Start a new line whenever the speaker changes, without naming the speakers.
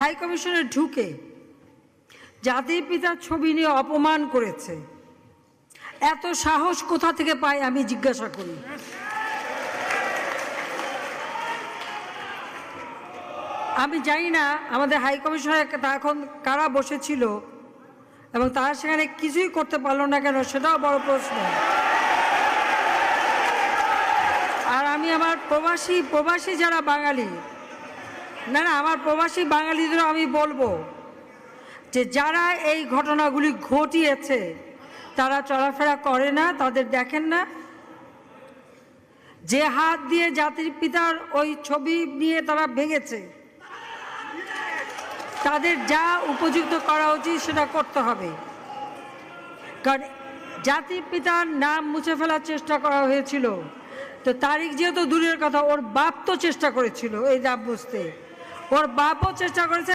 High কমিশনে ঢুকে জাতির পিতার ছবি নিয়ে অপমান করেছে। এত সাহস কোথা থেকে পায় আমি জিজ্ঞাসা করি। আমি জানি না আমাদের হাই কমিশনে এখন কারা বসেছিল এবং তারা সেখানে কিছুই করতে পারলো না কেন, সেটাও বড় প্রশ্ন। আর আমি আমার প্রবাসী যারা বাঙালি, না আমার প্রবাসী বাঙালিদেরও আমি বলবো যে যারা এই ঘটনাগুলি ঘটিয়েছে তারা চলাফেরা করে না, তাদের দেখেন না। যে হাত দিয়ে জাতির পিতার ওই ছবি নিয়ে তারা ভেঙেছে, তাদের যা উপযুক্ত করা উচিত সেটা করতে হবে। কারণ জাতির পিতার নাম মুছে ফেলার চেষ্টা করা হয়েছিল, তো তারিখ যেহেতু দূরের কথা, ওর বাপ তো চেষ্টা করেছিল এই নাম মুছতে, ওর বাপও চেষ্টা করেছে।